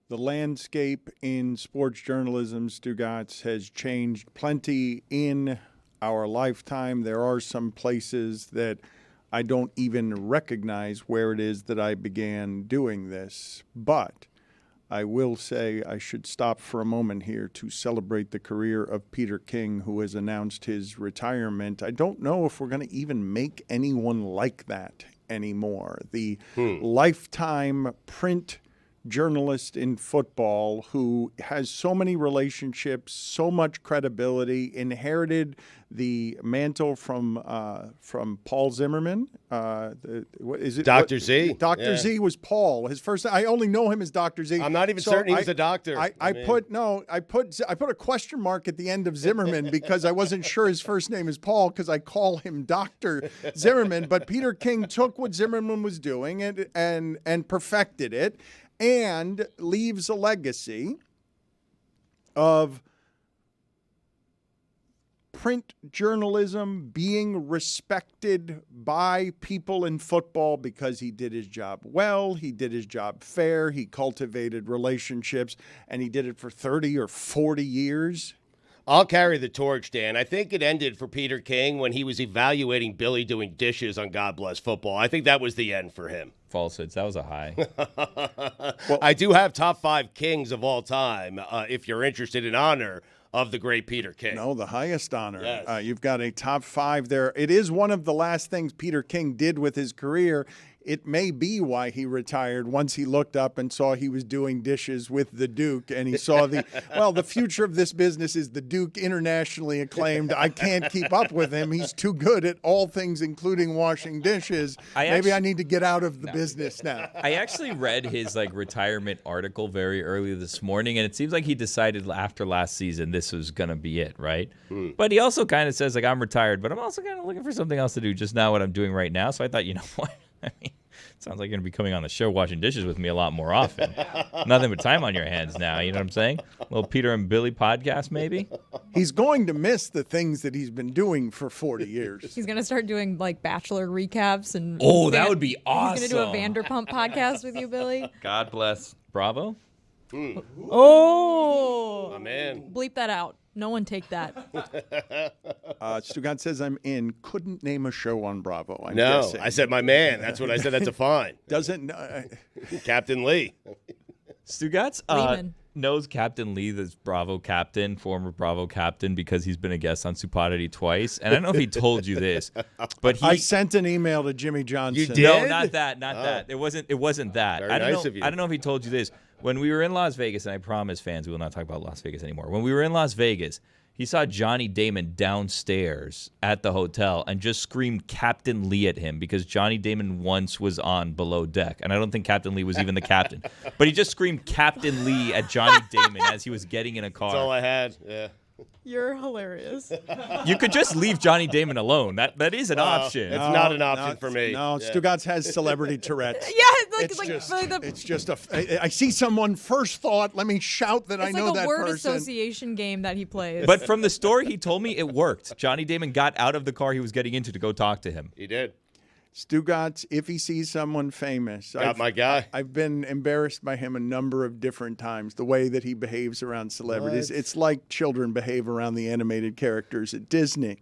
The landscape in sports journalism, Stugotz, has changed plenty in our lifetime. There are some places that I don't even recognize where it is that I began doing this. But I will say I should stop for a moment here to celebrate the career of Peter King, who has announced his retirement. I don't know if we're going to even make anyone like that anymore. The lifetime print journalist in football who has so many relationships, so much credibility, inherited the mantle from Paul Zimmerman. What is it? Dr. Z. Dr. Z was Paul. His first. I only know him as Dr. Z. I'm not even certain he was a doctor. I put a question mark at the end of Zimmerman because I wasn't sure his first name is Paul because I call him Dr. Zimmerman. But Peter King took what Zimmerman was doing and perfected it, and leaves a legacy of print journalism being respected by people in football because he did his job well, he did his job fair, he cultivated relationships, and he did it for 30 or 40 years. I'll carry the torch, Dan. I think it ended for Peter King when he was evaluating Billy doing dishes on God Bless Football. I think that was the end for him. Falsehoods. That was a high. Well, I do have top 5 kings of all time, if you're interested in honor of the great Peter King. No, the highest honor. Yes. You've got a top 5 there. It is one of the last things Peter King did with his career. It may be why he retired once he looked up and saw he was doing dishes with the Duke, and he saw the future of this business is the Duke, internationally acclaimed. I can't keep up with him. He's too good at all things, including washing dishes. Maybe I need to get out of the business now. I actually read his retirement article very early this morning, and it seems like he decided after last season this was going to be it, right? But he also kind of says, I'm retired, but I'm also kind of looking for something else to do just now what I'm doing right now. So I thought, you know what? I mean, it sounds like you're going to be coming on the show washing dishes with me a lot more often. Nothing but time on your hands now, you know what I'm saying? A little Peter and Billy podcast, maybe? He's going to miss the things that he's been doing for 40 years. He's going to start doing, Bachelor recaps. And that would be awesome. He's going to do a Vanderpump podcast with you, Billy. God bless Bravo. Oh. My man. Bleep that out. No one take that. Stugotz says I'm in. Couldn't name a show on Bravo. I'm No, guessing. I said my man. That's what I said. That's a fine. Doesn't Captain Lee. Stugotz Lehman. knows Captain Lee, the Bravo captain, former Bravo captain, because he's been a guest on Stupidity twice. And I don't know if he told you this, but I sent an email to Jimmy Johnson. You did? No, not that. It wasn't that. Very I don't nice know. of you. I don't know if he told you this. When we were in Las Vegas, and I promise fans we will not talk about Las Vegas anymore. When we were in Las Vegas, he saw Johnny Damon downstairs at the hotel and just screamed Captain Lee at him because Johnny Damon once was on Below Deck. And I don't think Captain Lee was even the captain. But he just screamed Captain Lee at Johnny Damon as he was getting in a car. That's all I had. Yeah. You're hilarious. You could just leave Johnny Damon alone. That is an option. It's not an option for me. No, Yeah. Stugotz has celebrity Tourette's. Yeah, It's just I see someone first thought, let me shout that I know that It's like a word person. association game that he plays. But from the story he told me, it worked. Johnny Damon got out of the car he was getting into to go talk to him. He did. Stugotz, if he sees someone famous. Got my guy. I've been embarrassed by him a number of different times, the way that he behaves around celebrities. It's like children behave around the animated characters at Disney.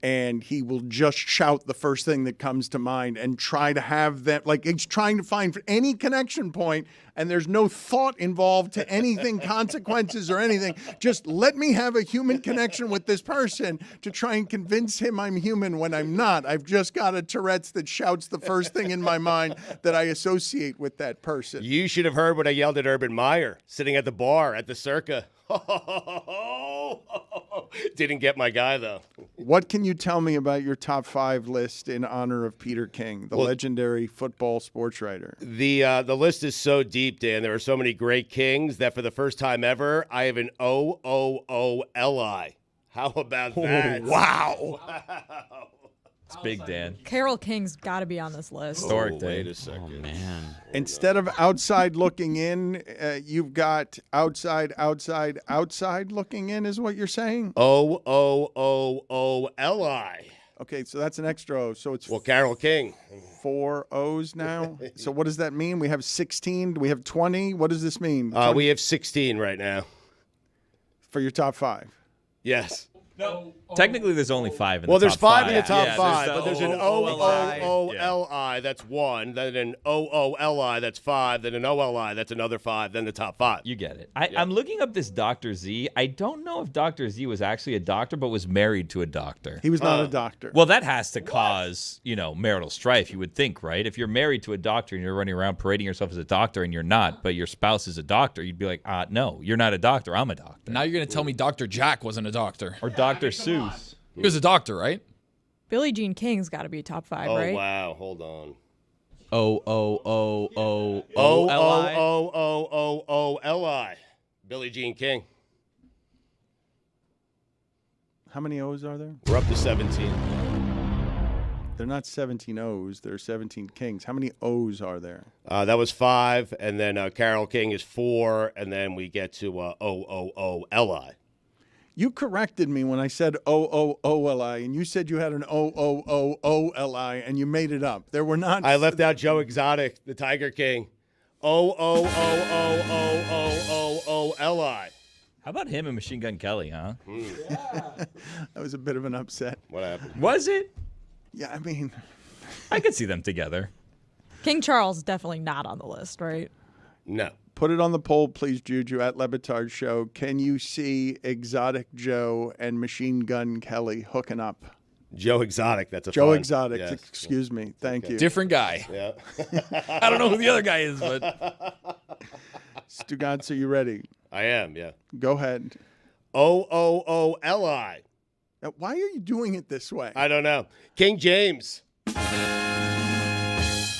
And he will just shout the first thing that comes to mind and try to have that, he's trying to find any connection point, and there's no thought involved to anything, consequences or anything. Just let me have a human connection with this person to try and convince him I'm human when I'm not. I've just got a Tourette's that shouts the first thing in my mind that I associate with that person. You should have heard when I yelled at Urban Meyer sitting at the bar at the Circa. Didn't get my guy, though. What can you tell me about your top 5 list in honor of Peter King, the legendary football sports writer? The list is so deep, Dan. There are so many great kings that for the first time ever, I have an OOOLI. How about that? Wow. It's big, Dan. Carole King's got to be on this list. Historic day. Wait a second. Oh, man. Instead of outside looking in, you've got outside looking in is what you're saying? OOOOLI. Okay, so that's an extra O. So it's Well, Carol King. 4 O's now. So what does that mean? We have 16. Do we have 20? What does this mean? We have 16 right now. For your top 5. Yes. No. Technically, there's only 5 in the top 5. Well, there's 5 in the top Yeah, 5, there's but there's an O-O-O-L-I, that's 1. Then an O-O-L-I, that's 5. Then an O-L-I, that's another 5. Then the top 5. You get it. I'm looking up this Dr. Z. I don't know if Dr. Z was actually a doctor, but was married to a doctor. He was not a doctor. Well, that has to cause, marital strife, you would think, right? If you're married to a doctor and you're running around parading yourself as a doctor and you're not, but your spouse is a doctor, you'd be like, no, you're not a doctor. I'm a doctor. Now you're going to tell me Dr. Jack wasn't a doctor. Or Dr. Seuss. He was a doctor, right? Billie Jean King's got to be top 5, right? Oh, wow. Hold on. O-O-O-O-O-L-I. O-O-O-O-O-L-I. Billie Jean King. How many O's are there? We're up to 17. They're not 17 O's. There are 17 Kings. How many O's are there? That was 5, and then Carol King is 4, and then we get to O-O-O-L-I. You corrected me when I said O-O-O-L-I, and you said you had an O-O-O-O-L-I, and you made it up. There were not. I left out Joe Exotic, the Tiger King. O-O-O-O-O-O-O-L-I. How about him and Machine Gun Kelly, huh? That was a bit of an upset. What happened? Was it? Yeah, I mean, I could see them together. King Charles is definitely not on the list, right? No. put it on the poll, please, Juju, at Le Batard Show. Can you see Exotic Joe and Machine Gun Kelly hooking up? Joe Exotic, that's a Joe fun. Exotic, Yes. excuse me. Thank you. Different guy. Yeah. I don't know who the other guy is, but Stugotz, are you ready? I am, yeah. Go ahead. O-O-O-L-I. Now, why are you doing it this way? I don't know. King James.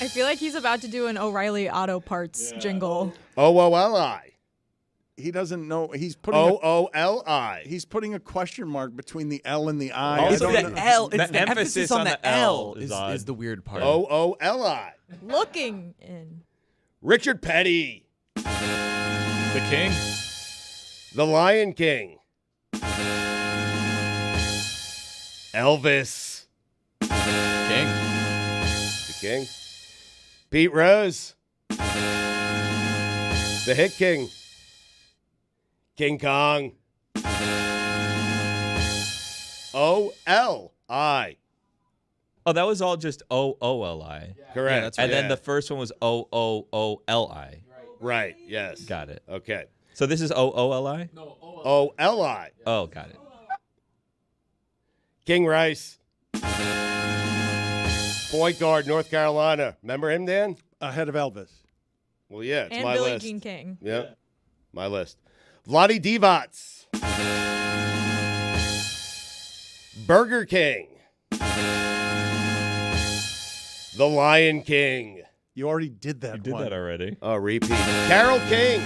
I feel like he's about to do an O'Reilly Auto Parts jingle. O-O-L-I. He doesn't know. He's putting O-O-L-I. he's putting a question mark between the L and the I. Also, it's I don't the know. L. It's The the emphasis emphasis on on the the L L is is odd. the weird part. O-O-L-I. Looking in. Richard Petty. The king. The Lion King. Elvis. King. The King. Pete Rose. The Hit King. King Kong. O-L-I. Oh, that was all just O-O-L-I. Correct. Yeah, that's And then Yeah. the first one was O-O-O-L-I. Right, yes. Got it. Okay. So this is O-O-L-I? O-L-I. Oh, got it. King Rice. Point guard, North Carolina. Remember him, Dan? Ahead of Elvis. Well, yeah, it's And my Billie list. Jean King. Yeah, my list. Vlade Divac. Burger King. The Lion King. You already did that You did one. that already. Oh, repeat. Carol King.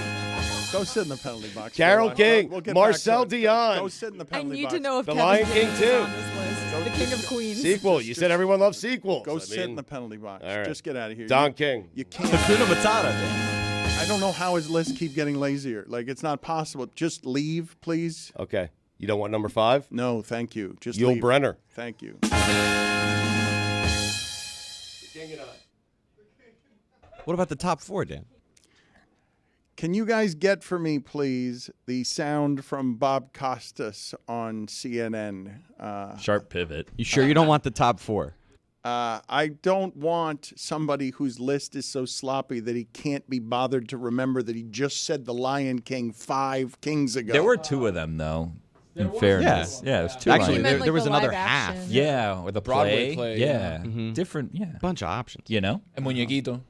Go sit in the penalty box. Carol Go on. King. We'll get Marcel back to it. Dion. Go sit in the I penalty need box. to know if The Kevin Lion King, James too. is on this list. The King of Queens. Sequel. You said everyone loves sequels. Go I sit in mean, the penalty box. all right. Just get out of here. Don King. You can't. Hakuna Matata. Dan. I don't know how his lists keep getting lazier. Like, it's not possible. Just leave, please. Okay. You don't want number 5? No, thank you. Just Yul leave. Brenner. Thank you. What about the top 4, Dan? Can you guys get for me, please, the sound from Bob Costas on CNN? Sharp pivot. You sure you don't want the top 4? I don't want somebody whose list is so sloppy that he can't be bothered to remember that he just said The Lion King 5 kings ago. There were 2 of them, though, in fairness. Yeah, there's 2 Actually, You lines. meant, there was the another live half. action. Yeah, or the Broadway play, Yeah. yeah. Different, yeah. Bunch of options. You know? And Muñequito.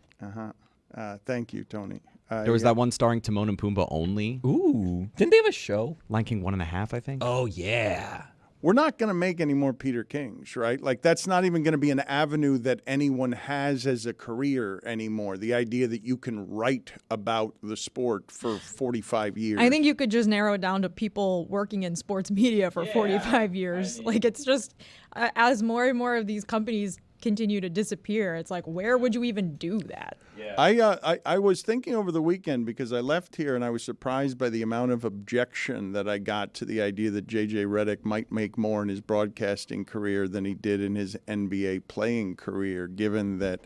Thank you, Tony. There was that one starring Timon and Pumbaa only. Ooh. Didn't they have a show? Lion King 1.5, I think. Oh, yeah. We're not going to make any more Peter Kings, right? Like, that's not even going to be an avenue that anyone has as a career anymore. The idea that you can write about the sport for 45 years. I think you could just narrow it down to people working in sports media for 45 years. Like, it's just, as more and more of these companies continue to disappear. It's like, where would you even do that? I was thinking over the weekend because I left here and I was surprised by the amount of objection that I got to the idea that J.J. Redick might make more in his broadcasting career than he did in his NBA playing career, given that,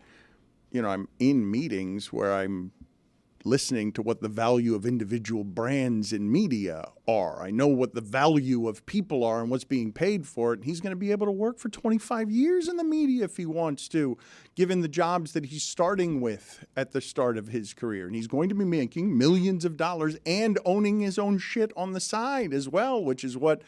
I'm in meetings where I'm listening to what the value of individual brands in media are. I know what the value of people are and what's being paid for it. And he's going to be able to work for 25 years in the media if he wants to, given the jobs that he's starting with at the start of his career. And he's going to be making millions of dollars and owning his own shit on the side as well, which is what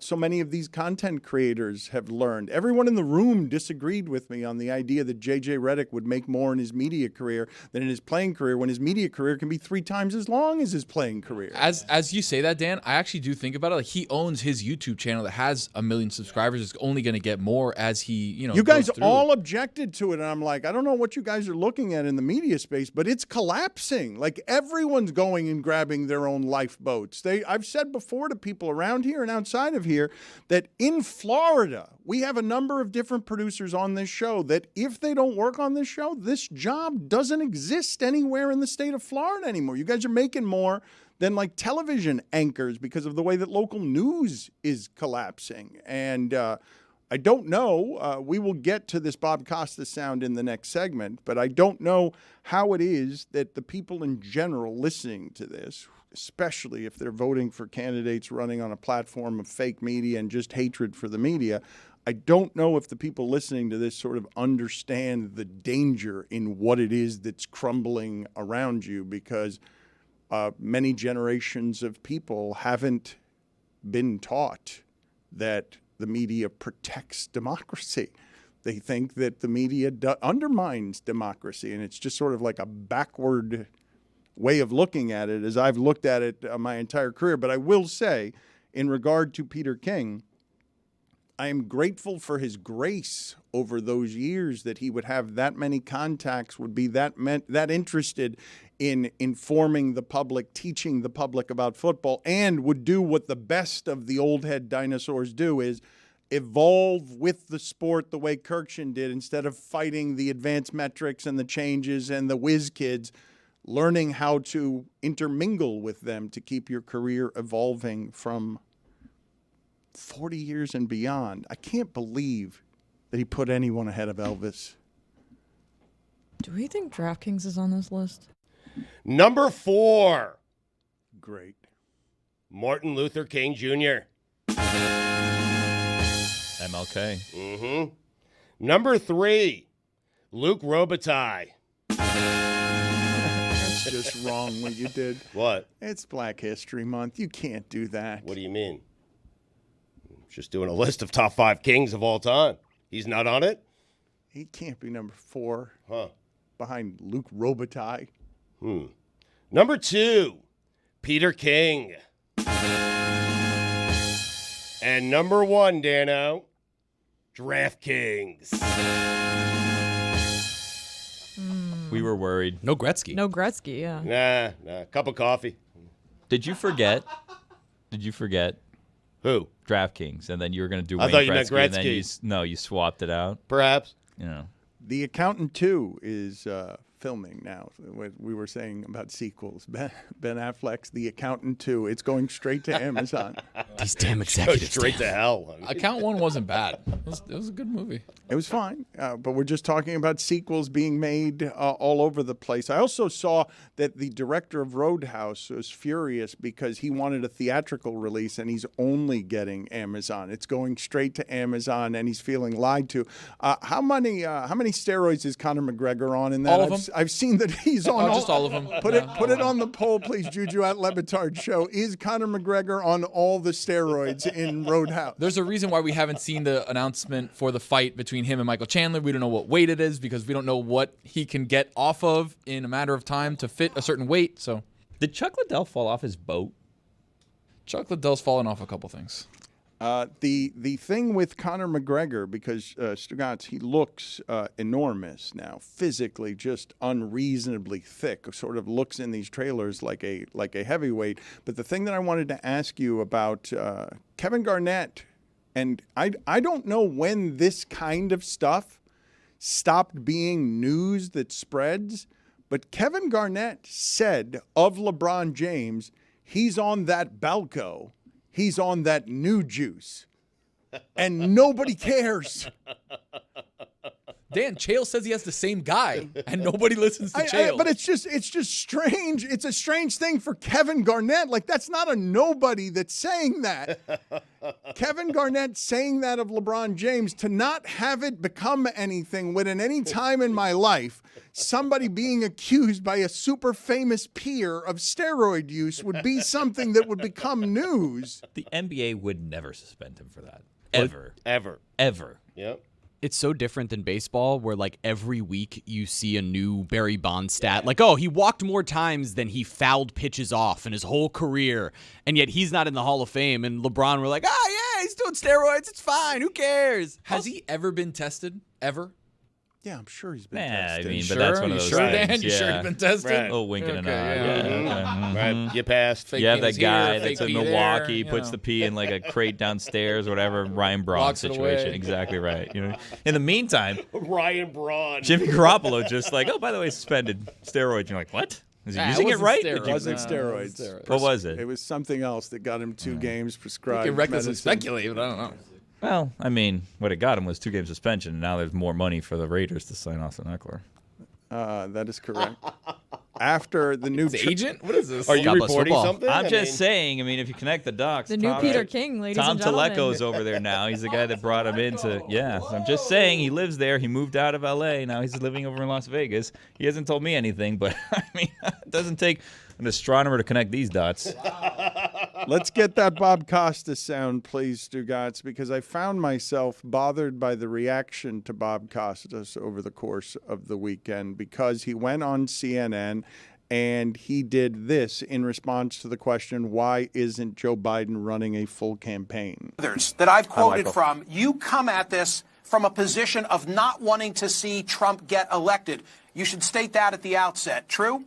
so many of these content creators have learned. Everyone in the room disagreed with me on the idea that J.J. Redick would make more in his media career than in his playing career, when his media career can be 3 times as long as his playing career. As you say that, Dan, I actually do think about it. Like, he owns his YouTube channel that has 1 million subscribers. It's only going to get more as he, You guys goes through. all objected to it, and I'm like, I don't know what you guys are looking at in the media space, but it's collapsing. Like, everyone's going and grabbing their own lifeboats. I've said before to people around here and outside of here that in Florida, we have a number of different producers on this show that if they don't work on this show, this job doesn't exist anywhere in the state of Florida anymore. You guys are making more than like television anchors because of the way that local news is collapsing. And I don't know. We will get to this Bob Costas sound in the next segment, but I don't know how it is that the people in general listening to this, especially if they're voting for candidates running on a platform of fake media and just hatred for the media, I don't know if the people listening to this sort of understand the danger in what it is that's crumbling around you, because many generations of people haven't been taught that the media protects democracy. They think that the media undermines democracy, and it's just sort of like a backward way of looking at it, as I've looked at it my entire career. But I will say, in regard to Peter King, I am grateful for his grace over those years, that he would have that many contacts, would be that interested in informing the public, teaching the public about football, and would do what the best of the old head dinosaurs do, is evolve with the sport the way Kirkshin did, instead of fighting the advanced metrics and the changes and the whiz kids, learning how to intermingle with them to keep your career evolving from 40 years and beyond. I can't believe that he put anyone ahead of Elvis. Do we think DraftKings is on this list? Number 4, Great. Martin Luther King Jr. MLK. Mm-hmm. Number 3, Luke Robitaille. That's just wrong what you did. What? It's Black History Month. You can't do that. What do you mean? Just doing a list of top 5 kings of all time. He's not on it? He can't be number 4 Huh. behind Luke Robitaille. Number 2, Peter King. And number 1, Dano, DraftKings. We were worried. No Gretzky. No Gretzky, yeah. Nah, cup of coffee. Did you forget? Who? DraftKings, and then you were going to do I Wayne thought you meant Gretzky, and then Gretzky. you swapped it out. Perhaps. The Accountant 2 is filming now. What we were saying about sequels. Ben Affleck's The Accountant 2. It's going straight to Amazon. These damn Go executives. straight to hell. Account 1 wasn't bad. It was a good movie. It was fine, but we're just talking about sequels being made all over the place. I also saw that the director of Roadhouse was furious because he wanted a theatrical release, and he's only getting Amazon. It's going straight to Amazon, and he's feeling lied to. How many steroids is Conor McGregor on in that? All of them. I've seen that he's on Just all of them. Put it on the poll, please, Juju at Le Batard Show. Is Conor McGregor on all the steroids in Roadhouse? There's a reason why we haven't seen the announcement for the fight between him and Michael Chandler. We don't know what weight it is because we don't know what he can get off of in a matter of time to fit a certain weight. So Did Chuck Liddell fall off his boat? Chuck Liddell's fallen off a couple things. The thing with Conor McGregor, because Stugotz, he looks enormous now, physically just unreasonably thick, sort of looks in these trailers like a heavyweight. But the thing that I wanted to ask you about Kevin Garnett, and I don't know when this kind of stuff stopped being news that spreads. But Kevin Garnett said of LeBron James, he's on that Balco. He's on that new juice. And nobody cares. Dan, Chael says he has the same guy, and nobody listens to Chael. But it's just strange. It's a strange thing for Kevin Garnett. Like, that's not a nobody that's saying that. Kevin Garnett saying that of LeBron James, to not have it become anything when at any time in my life, somebody being accused by a super famous peer of steroid use would be something that would become news. The NBA would never suspend him for that. Ever. Ever. Yep. It's so different than baseball where, like, every week you see a new Barry Bonds stat. Like, oh, he walked more times than he fouled pitches off in his whole career, and yet he's not in the Hall of Fame. And LeBron were like, yeah, he's doing steroids. It's fine. Who cares? Has he ever been tested? Ever? Yeah, I'm sure he's been I tested. mean, Sure? but that's one of You those sure, things. Dan? You sure you've been tested? Right. Oh, wink and a nod. Okay, Yeah. Right. You passed. Fake Yeah, penis that guy here, that's fake in pee Milwaukee there, puts you the know. pee in like a crate downstairs or whatever. Ryan Braun Walks it situation. away. Exactly right. You know. In the meantime, Ryan Braun. Jimmy Garoppolo just like, oh, by the way, suspended steroids. And you're like, what? Is he using it wasn't right? steroids. It wasn't No, steroids. What was it? It was something else that got him 2 games You prescribed. can recklessly medicine. speculate, but I don't know. Well, I mean, what it got him was 2-game suspension, and now there's more money for the Raiders to sign Austin Eckler. That is correct. After the new The agent? What is this? Are you God bless reporting football. something? I'm I just mean, saying. I mean, if you connect the dots, The new Peter King, ladies Tom and gentlemen. Teleco's over there now. He's the guy that brought him into. Yeah, I'm just saying he lives there. He moved out of L.A. Now he's living over in Las Vegas. He hasn't told me anything, but I mean, it doesn't take an astronomer to connect these dots. Let's get that Bob Costas sound, please, Stugotz, because I found myself bothered by the reaction to Bob Costas over the course of the weekend because he went on CNN and he did this in response to the question, why isn't Joe Biden running a full campaign? Others that I've quoted from, you come at this from a position of not wanting to see Trump get elected. You should state that at the outset. True?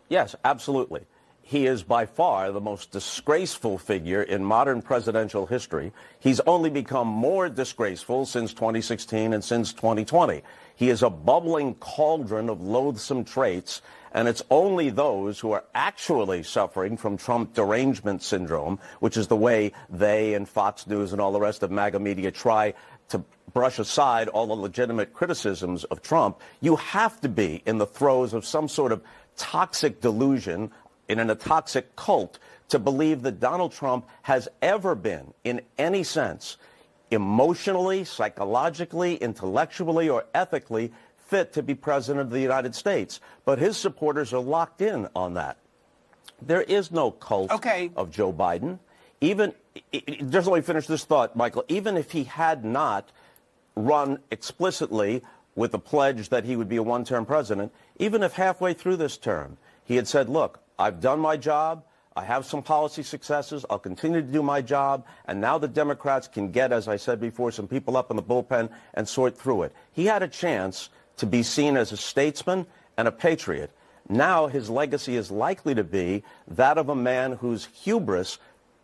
Yes, absolutely. He is by far the most disgraceful figure in modern presidential history. He's only become more disgraceful since 2016 and since 2020. He is a bubbling cauldron of loathsome traits, and it's only those who are actually suffering from Trump derangement syndrome, which is the way they and Fox News and all the rest of MAGA media try to brush aside all the legitimate criticisms of Trump. You have to be in the throes of some sort of toxic delusion in a toxic cult to believe that Donald Trump has ever been, in any sense, emotionally, psychologically, intellectually, or ethically fit to be president of the United States. But his supporters are locked in on that. There is no cult of Joe Biden. Just let me finish this thought, Michael. Even if he had not run explicitly with the pledge that he would be a one-term president, even if halfway through this term he had said, look, I've done my job, I have some policy successes, I'll continue to do my job, and now the Democrats can get, as I said before, some people up in the bullpen and sort through it. He had a chance to be seen as a statesman and a patriot. Now his legacy is likely to be that of a man whose hubris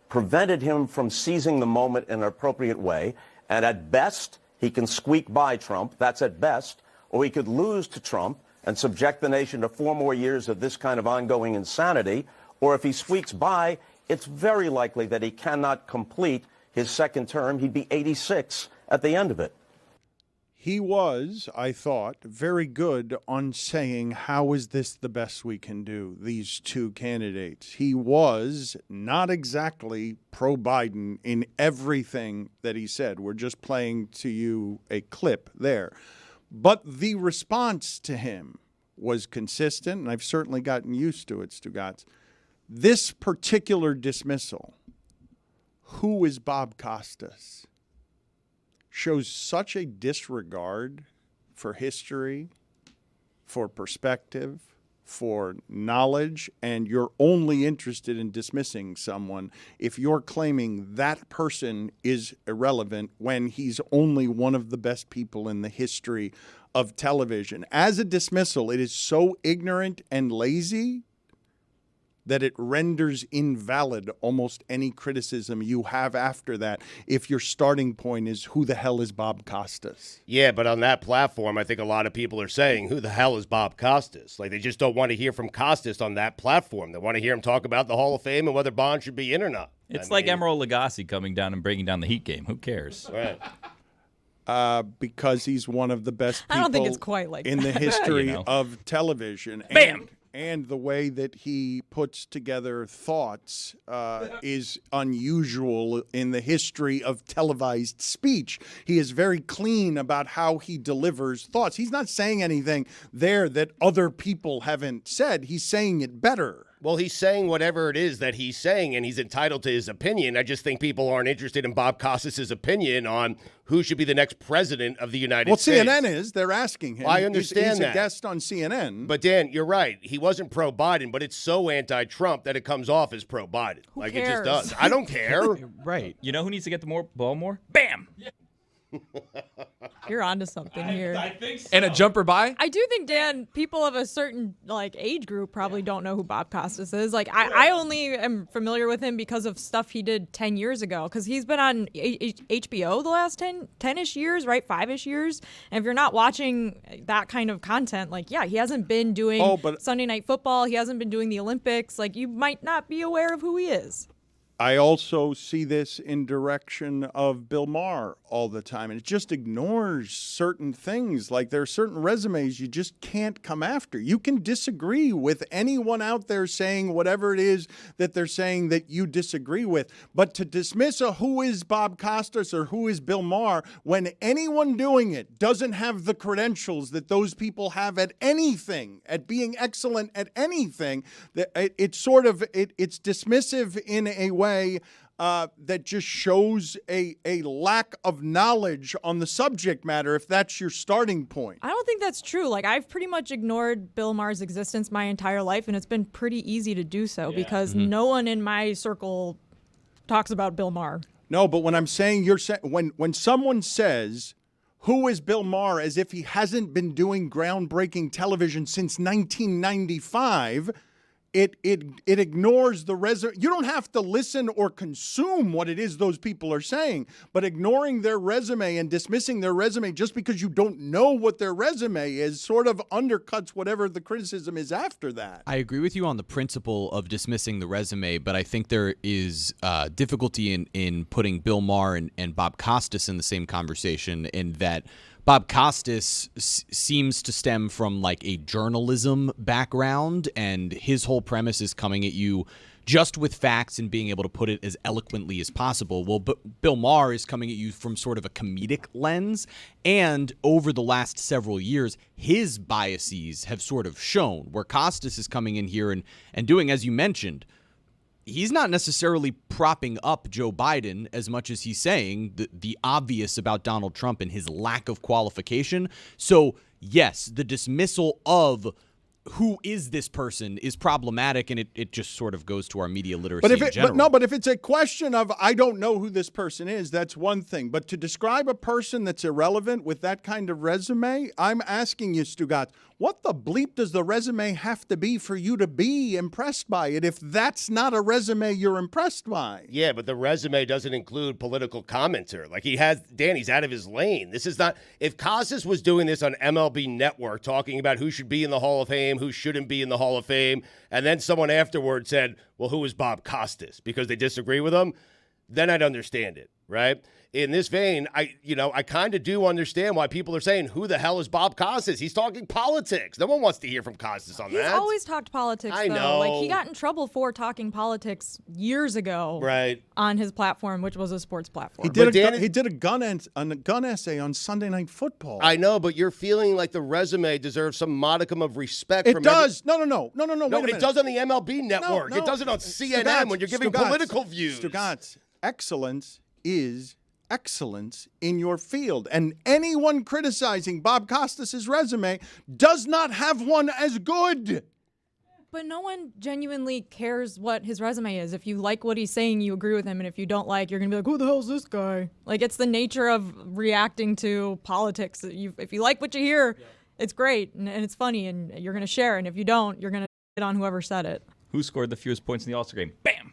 prevented him from seizing the moment in an appropriate way, and at best, he can squeak by Trump, that's at best, or he could lose to Trump and subject the nation to 4 more years of this kind of ongoing insanity, or if he squeaks by, it's very likely that he cannot complete his second term. He'd be 86 at the end of it. He was, I thought, very good on saying, how is this the best we can do, these two candidates? He was not exactly pro-Biden in everything that he said. We're just playing to you a clip there. But the response to him was consistent, and I've certainly gotten used to it, Stugotz. This particular dismissal, who is Bob Costas, shows such a disregard for history, for perspective, for knowledge, and you're only interested in dismissing someone if you're claiming that person is irrelevant when he's only one of the best people in the history of television. As a dismissal, it is so ignorant and lazy that it renders invalid almost any criticism you have after that if your starting point is who the hell is Bob Costas? Yeah, but on that platform, I think a lot of people are saying, who the hell is Bob Costas? Like, they just don't want to hear from Costas on that platform. They want to hear him talk about the Hall of Fame and whether Bond should be in or not. It's like Emeril Lagasse coming down and breaking down the Heat game. Who cares? Right. Because he's one of the best people I don't think it's quite like in the that. history of television. Bam! And the way that he puts together thoughts is unusual in the history of televised speech. He is very clean about how he delivers thoughts. He's not saying anything there that other people haven't said. He's saying it better. Well, he's saying whatever it is that he's saying, and he's entitled to his opinion. I just think people aren't interested in Bob Costas' opinion on who should be the next president of the United States. Well, CNN is. They're asking him. Well, I understand he's that. a guest on CNN. But, Dan, you're right. He wasn't pro-Biden, but it's so anti-Trump that it comes off as pro-Biden. Who It cares? just does. I don't care. Right. You know who needs to get the ball more? Bam! You're onto something here. think so. And a jumper by? I do think, Dan, people of a certain age group probably don't know who Bob Costas is. Like, I only am familiar with him because of stuff he did 10 years ago, because he's been on HBO the last 10-ish years, right? 5-ish years. And if you're not watching that kind of content, like, yeah, he hasn't been doing Sunday Night Football. He hasn't been doing the Olympics. Like, you might not be aware of who he is. I also see this in direction of Bill Maher all the time, and it just ignores certain things. Like, there are certain resumes you just can't come after. You can disagree with anyone out there saying whatever it is that they're saying that you disagree with, but to dismiss a who is Bob Costas or who is Bill Maher when anyone doing it doesn't have the credentials that those people have at anything, at being excellent at anything, it's dismissive in a way that just shows a lack of knowledge on the subject matter, if that's your starting point. I don't think that's true. Like, I've pretty much ignored Bill Maher's existence my entire life, and it's been pretty easy to do so because no one in my circle talks about Bill Maher. No, but when I'm saying when someone says, who is Bill Maher, as if he hasn't been doing groundbreaking television since 1995, It ignores the resume. You don't have to listen or consume what it is those people are saying, but ignoring their resume and dismissing their resume just because you don't know what their resume is sort of undercuts whatever the criticism is after that. I agree with you on the principle of dismissing the resume, but I think there is difficulty in putting Bill Maher and Bob Costas in the same conversation, in that Bob Costas seems to stem from like a journalism background, and his whole premise is coming at you just with facts and being able to put it as eloquently as possible. Well, Bill Maher is coming at you from sort of a comedic lens, and over the last several years, his biases have sort of shown, where Costas is coming in here and doing, as you mentioned, he's not necessarily propping up Joe Biden as much as he's saying the obvious about Donald Trump and his lack of qualification. So, yes, the dismissal of who is this person is problematic, and it just sort of goes to our media literacy in general. But if it's a question of, I don't know who this person is, that's one thing. But to describe a person that's irrelevant with that kind of resume, I'm asking you, Stugotz, what the bleep does the resume have to be for you to be impressed by it if that's not a resume you're impressed by? Yeah, but the resume doesn't include political commenter. Like, he's out of his lane. This is not, if Costas was doing this on MLB Network, talking about who should be in the Hall of Fame, who shouldn't be in the Hall of Fame, and then someone afterward said, well, who is Bob Costas? Because they disagree with him, then I'd understand it, right? In this vein, I kind of do understand why people are saying, who the hell is Bob Costas? He's talking politics. No one wants to hear from Costas on that. He's always talked politics, I though. know. Like, he got in trouble for talking politics years ago, right, on his platform, which was a sports platform. He did a gun essay on Sunday Night Football. I know, but you're feeling like the resume deserves some modicum of respect. It does. No. No, it does on the MLB Network. No. It does it on CNN when you're giving political views. Stugotz, excellence is excellence in your field, and anyone criticizing Bob Costas' resume does not have one as good. But no one genuinely cares what his resume is. If you like what he's saying, you agree with him, and if you don't like, you're going to be like, who the hell is this guy? Like, it's the nature of reacting to politics. If you like what you hear, it's great, and it's funny, and you're going to share, and if you don't, you're going to hit on whoever said it. Who scored the fewest points in the All-Star game? Bam!